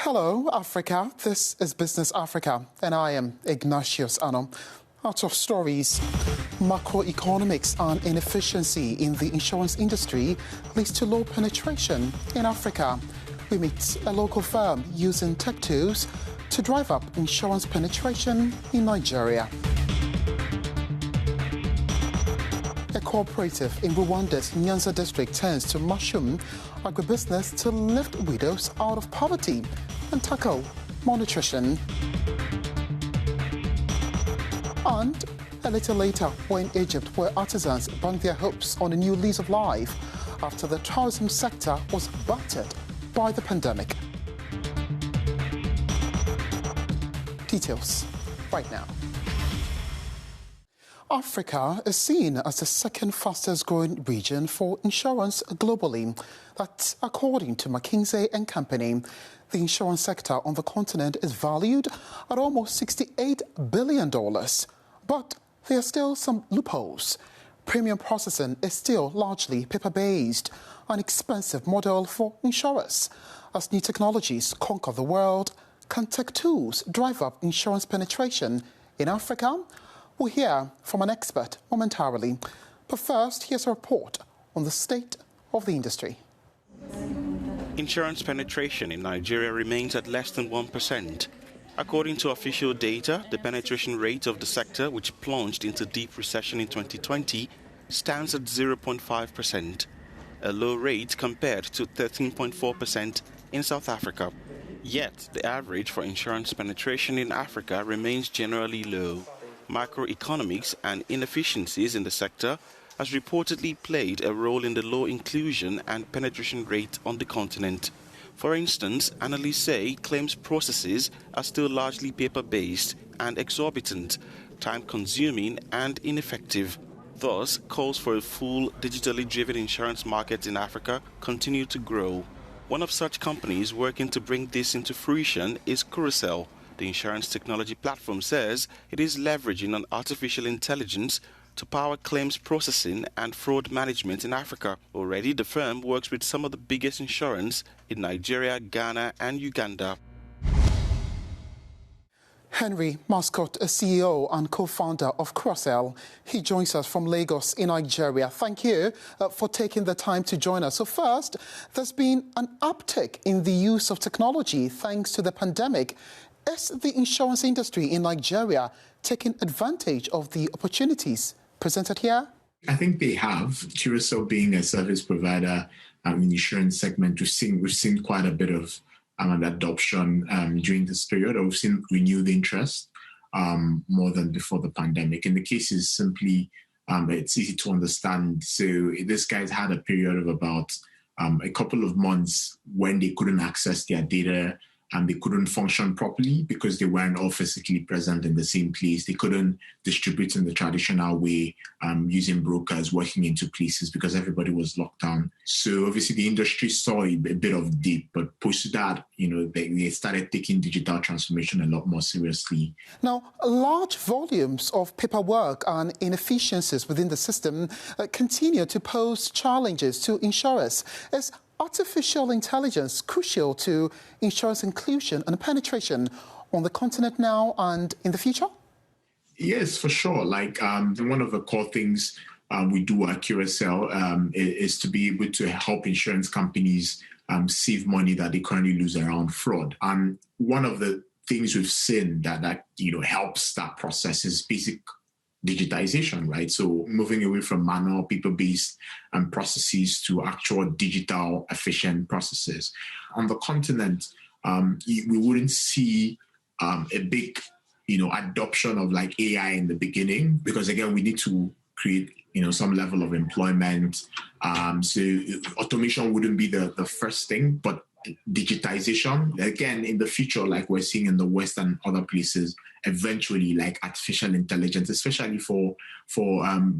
Hello, Africa. This is Business Africa, and I am Ignatius Ano. Out of stories, macroeconomics and inefficiency in the insurance industry leads to low penetration in Africa. We meet a local firm using tech tools to drive up insurance penetration in Nigeria. A cooperative in Rwanda's Nyanza district turns to mushroom agribusiness to lift widows out of poverty and tackle malnutrition. And a little later, we're in Egypt, where artisans bank their hopes on a new lease of life after the tourism sector was battered by the pandemic. Details right now. Africa is seen as the second fastest growing region for insurance globally. That's according to McKinsey & Company. The insurance sector on the continent is valued at almost $68 billion. But there are still some loopholes. Premium processing is still largely paper-based, an expensive model for insurers. As new technologies conquer the world, can tech tools drive up insurance penetration in Africa? We'll hear from an expert momentarily. But first, here's a report on the state of the industry. Insurance penetration in Nigeria remains at less than 1%. According to official data, the penetration rate of the sector, which plunged into deep recession in 2020, stands at 0.5%, a low rate compared to 13.4% in South Africa. Yet, the average for insurance penetration in Africa remains generally low. Macroeconomics and inefficiencies in the sector has reportedly played a role in the low inclusion and penetration rate on the continent. For instance, analysts say claims processes are still largely paper-based and exorbitant, time-consuming and ineffective. Thus, calls for a full digitally driven insurance market in Africa continue to grow. One of such companies working to bring this into fruition is Curacell. The insurance technology platform says it is leveraging on artificial intelligence to power claims processing and fraud management in Africa. Already, the firm works with some of the biggest insurers in Nigeria, Ghana, and Uganda. Henry Mascot, a CEO and co-founder of Curacell. He joins us from Lagos in Nigeria. Thank you for taking the time to join us. So first, there's been an uptick in the use of technology thanks to the pandemic. Is the insurance industry in Nigeria taking advantage of the opportunities presented here? I think they have. Curacell being a service provider in the insurance segment, we've seen quite a bit of an adoption during this period. We've seen renewed interest more than before the pandemic. And the case is simply, it's easy to understand. So this guy's had a period of about a couple of months when they couldn't access their data and they couldn't function properly because they weren't all physically present in the same place. They couldn't distribute in the traditional way, using brokers, working into places because everybody was locked down. So obviously the industry saw a bit of dip, but post that, they started taking digital transformation a lot more seriously. Now, large volumes of paperwork and inefficiencies within the system continue to pose challenges to insurers. Is artificial intelligence crucial to insurance inclusion and penetration on the continent now and in the future? Yes, for sure. One of the core things we do at Curacell is to be able to help insurance companies save money that they currently lose around fraud. And one of the things we've seen that helps that process is basic digitization, right? So moving away from manual paper-based processes to actual digital efficient processes. On the continent, we wouldn't see a big, adoption of AI in the beginning, because again, we need to create, some level of employment. So automation wouldn't be the first thing, but digitization, again, in the future, like we're seeing in the West and other places, eventually artificial intelligence, especially for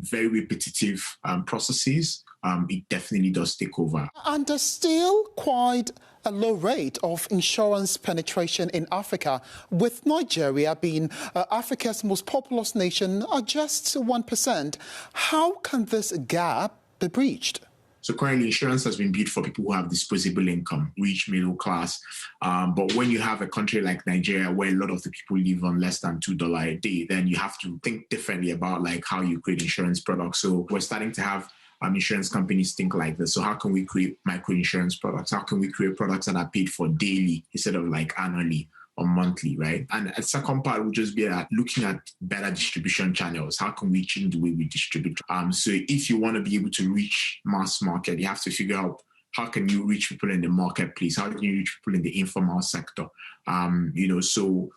very repetitive processes, it definitely does take over. And there's still quite a low rate of insurance penetration in Africa, with Nigeria being Africa's most populous nation at just 1%. How can this gap be breached? So currently insurance has been built for people who have disposable income, rich middle class. But when you have a country like Nigeria, where a lot of the people live on less than $2 a day, then you have to think differently about like how you create insurance products. So we're starting to have insurance companies think like this. So how can we create micro insurance products? How can we create products that are paid for daily instead of like annually or monthly, right? And a second part would just be looking at better distribution channels. How can we change the way we distribute? So if you want to be able to reach mass market, you have to figure out how can you reach people in the marketplace? How can you reach people in the informal sector? So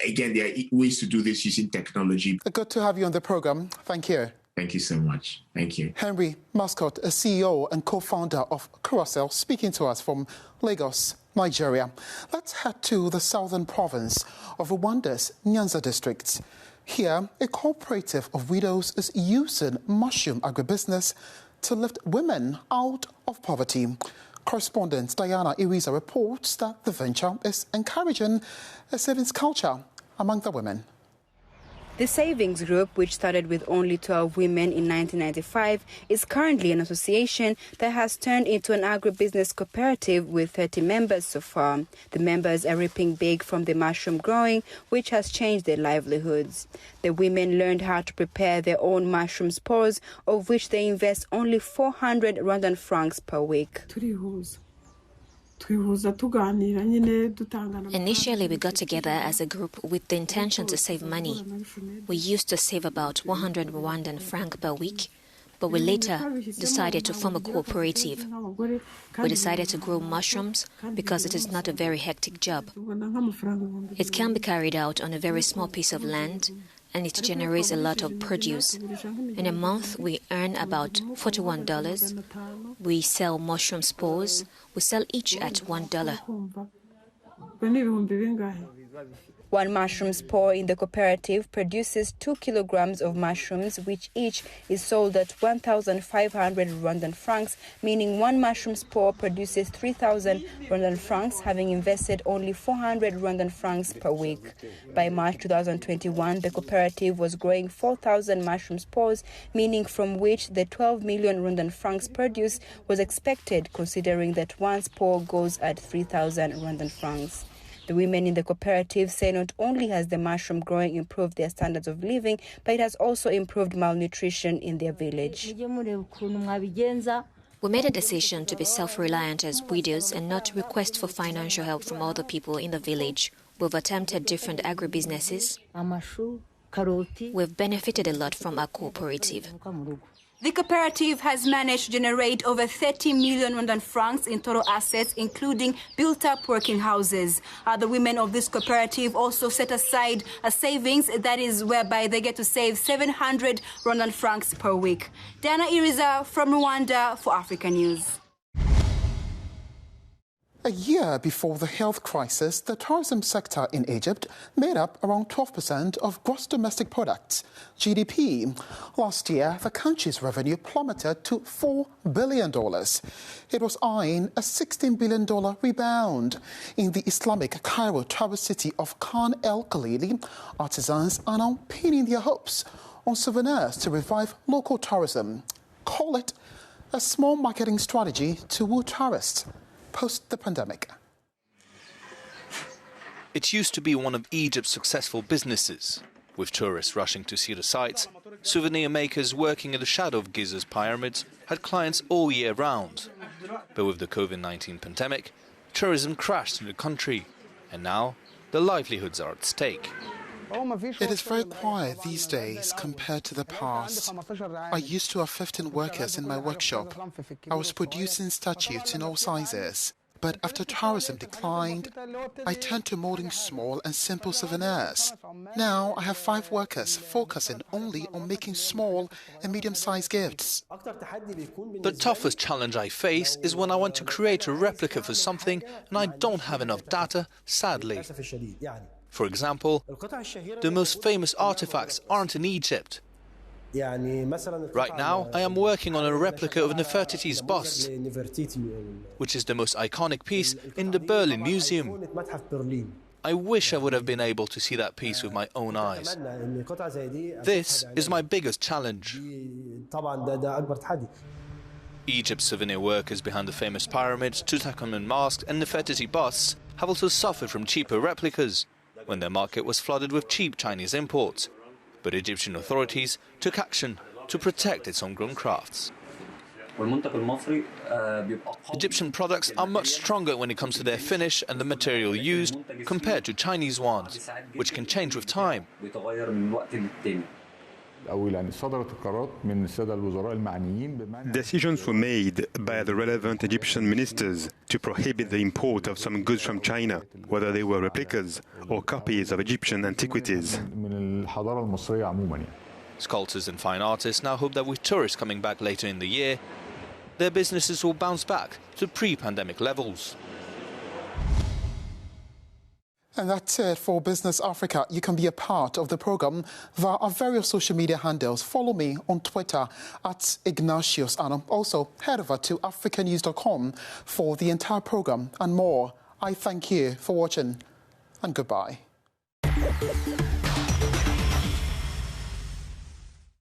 again, there are ways to do this using technology. Good to have you on the program. Thank you. Thank you so much. Thank you. Henry Mascot, a CEO and co-founder of Carousel, speaking to us from Lagos, Nigeria. Let's head to the southern province of Rwanda's Nyanza district. Here, a cooperative of widows is using mushroom agribusiness to lift women out of poverty. Correspondent Diana Iriza reports that the venture is encouraging a savings culture among the women. The savings group, which started with only 12 women in 1995, is currently an association that has turned into an agribusiness cooperative with 30 members so far. The members are reaping big from the mushroom growing, which has changed their livelihoods. The women learned how to prepare their own mushroom spores, of which they invest only 400 Rwandan francs per week. Initially, we got together as a group with the intention to save money. We used to save about 100 Rwandan franc per week, but we later decided to form a cooperative. We decided to grow mushrooms because it is not a very hectic job. It can be carried out on a very small piece of land, and it generates a lot of produce. In a month, we earn about $41. We sell mushroom spores. We sell each at $1. One mushroom spore in the cooperative produces 2 kilograms of mushrooms, which each is sold at 1,500 Rwandan francs, meaning one mushroom spore produces 3,000 Rwandan francs, having invested only 400 Rwandan francs per week. By March 2021, the cooperative was growing 4,000 mushroom spores, meaning from which the 12 million Rwandan francs produce was expected, considering that one spore goes at 3,000 Rwandan francs. The women in the cooperative say not only has the mushroom growing improved their standards of living, but it has also improved malnutrition in their village. We made a decision to be self-reliant as widows and not request for financial help from other people in the village. We've attempted different agribusinesses. We've benefited a lot from our cooperative. The cooperative has managed to generate over 30 million Rwandan francs in total assets, including built-up working houses. The women of this cooperative also set aside a savings, that is whereby they get to save 700 Rwandan francs per week. Diana Iriza from Rwanda for Africanews. A year before the health crisis, the tourism sector in Egypt made up around 12% of gross domestic product, GDP. Last year, the country's revenue plummeted to $4 billion. It was eyeing a $16 billion rebound. In the Islamic Cairo tourist city of Khan el-Khalili, artisans are now pinning their hopes on souvenirs to revive local tourism. Call it a small marketing strategy to woo tourists post the pandemic. It used to be one of Egypt's successful businesses. With tourists rushing to see the sights, souvenir makers working in the shadow of Giza's pyramids had clients all year round. But with the COVID-19 pandemic, tourism crashed in the country, and now the livelihoods are at stake. It is very quiet these days compared to the past. I used to have 15 workers in my workshop. I was producing statues in all sizes. But after tourism declined, I turned to molding small and simple souvenirs. Now I have 5 workers focusing only on making small and medium-sized gifts. The toughest challenge I face is when I want to create a replica for something and I don't have enough data, sadly. For example, the most famous artifacts aren't in Egypt. Right now, I am working on a replica of Nefertiti's bust, which is the most iconic piece in the Berlin Museum. I wish I would have been able to see that piece with my own eyes. This is my biggest challenge. Egypt's souvenir workers behind the famous pyramids, Tutankhamun masks and Nefertiti busts have also suffered from cheaper replicas when their market was flooded with cheap Chinese imports. But Egyptian authorities took action to protect its homegrown crafts. Egyptian products are much stronger when it comes to their finish and the material used compared to Chinese ones, which can change with time. Decisions were made by the relevant Egyptian ministers to prohibit the import of some goods from China, whether they were replicas or copies of Egyptian antiquities. Sculptors and fine artists now hope that with tourists coming back later in the year, their businesses will bounce back to pre-pandemic levels. And that's it for Business Africa. You can be a part of the program via our various social media handles. Follow me on Twitter at Ignatius Anno. Also, head over to Africanews.com for the entire program and more. I thank you for watching and goodbye.